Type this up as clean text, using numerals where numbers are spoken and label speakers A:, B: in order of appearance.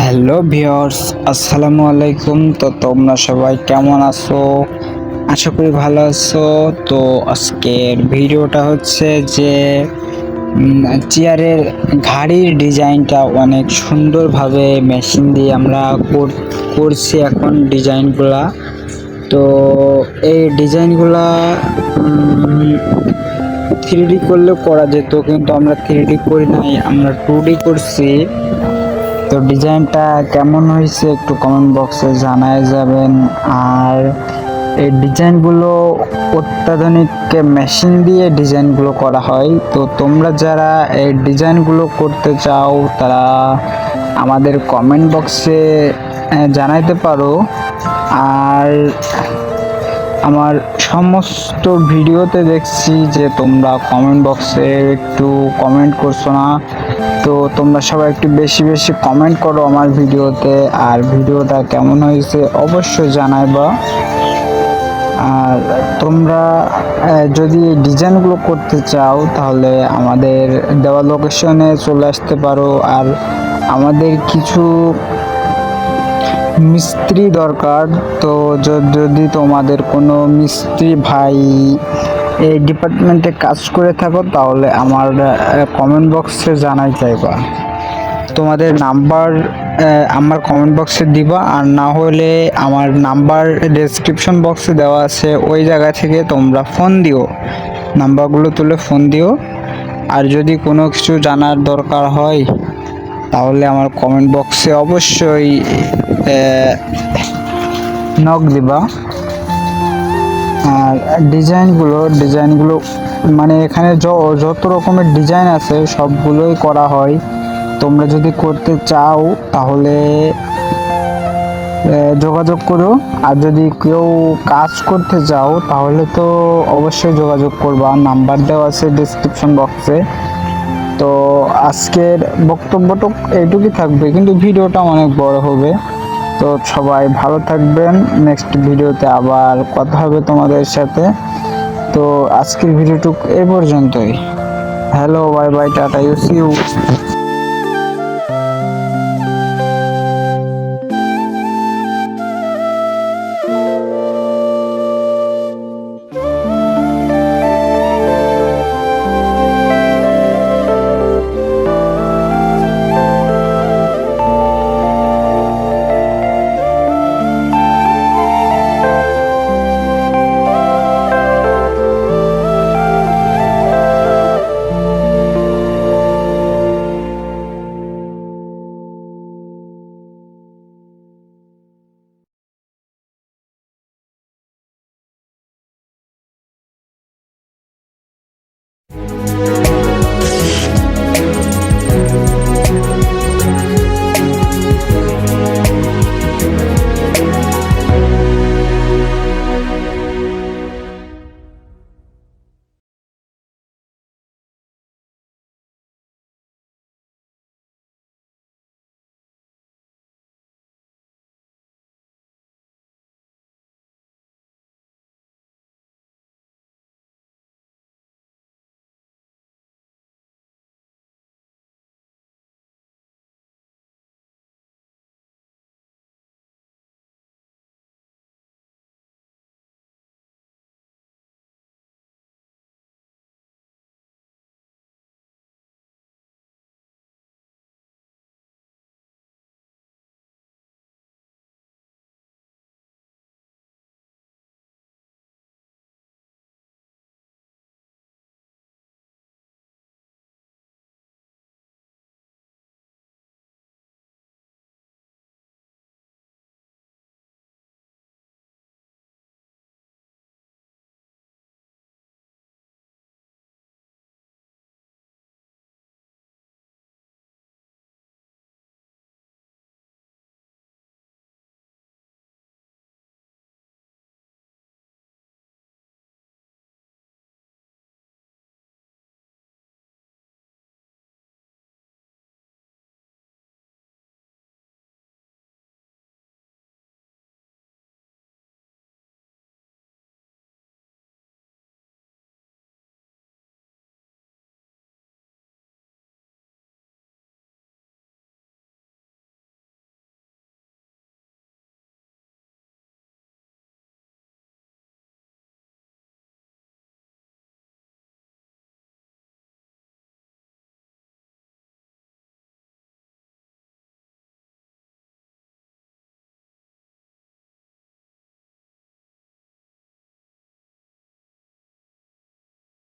A: Hello viewers, আসসালামু আলাইকুম। তো তোমরা সবাই কেমন আছো? আশা করি ভালো আছো। তো আজকের ভিডিওটা হচ্ছে যে চেয়ারের ঘাড়ির ডিজাইনটা অনেক সুন্দরভাবে মেশিন দিয়ে আমরা করছি এখন ডিজাইনগুলা। তো এই ডিজাইনগুলা 3D করলেও করা যেত, কিন্তু আমরা 3D করি নাই, আমরা 2D করছি। তো ডিজাইনটা কেমন হয়েছে একটু কমেন্ট বক্সে জানায় যাবেন। আর এই ডিজাইনগুলো অত্যাধুনিক মেশিন দিয়ে ডিজাইনগুলো করা হয়। তো তোমরা যারা এই ডিজাইনগুলো করতে চাও তারা আমাদের কমেন্ট বক্সে জানাইতে পারো। আর আমার সমস্ত ভিডিওতে দেখছি যে তোমরা কমেন্ট বক্সে একটু কমেন্ট করছো না। তো তোমরা সবাই একটু বেশি বেশি কমেন্ট করো আমার ভিডিওতে, আর ভিডিওটা কেমন হয়েছে অবশ্যই জানাইবা। আর তোমরা যদি ডিজাইনগুলো করতে চাও তাহলে আমাদের দেওয়া লোকেশনে চলে আসতে পারো। আর আমাদের কিছু মিস্ত্রি দরকার। তো যদি তোমাদের কোনো মিস্ত্রি ভাই এই ডিপার্টমেন্টে কাজ করে থাকো তাহলে আমার কমেন্ট বক্সে জানাই চাইবা। তোমাদের নাম্বার আমার কমেন্ট বক্সে দিবা, আর না হলে আমার নাম্বার ডেসক্রিপশন বক্সে দেওয়া আছে, ওই জায়গা থেকে তোমরা ফোন দিও, নাম্বারগুলো তুলে ফোন দিও। আর যদি কোনো কিছু জানার দরকার হয় তাহলে আমার কমেন্ট বক্সে অবশ্যই নক দিবা। আর ডিজাইনগুলো মানে এখানে যত রকমের ডিজাইন আছে সবগুলোই করা হয়। তোমরা যদি করতে চাও তাহলে যোগাযোগ করো। আর যদি কেউ কাজ করতে চাও তাহলে তো অবশ্যই যোগাযোগ করবা, নাম্বার দেওয়া আছে ডেসক্রিপশন বক্সে। তো আজকের বক্তব্যটা এইটুকুই থাকবে, কিন্তু ভিডিওটা অনেক বড় হবে। তো সবাই ভালো থাকবেন, নেক্সট ভিডিওতে আবার কথা হবে তোমাদের সাথে। তো আজকের ভিডিওটুকু এ পর্যন্তই। Hello, bye bye, tata, you see you.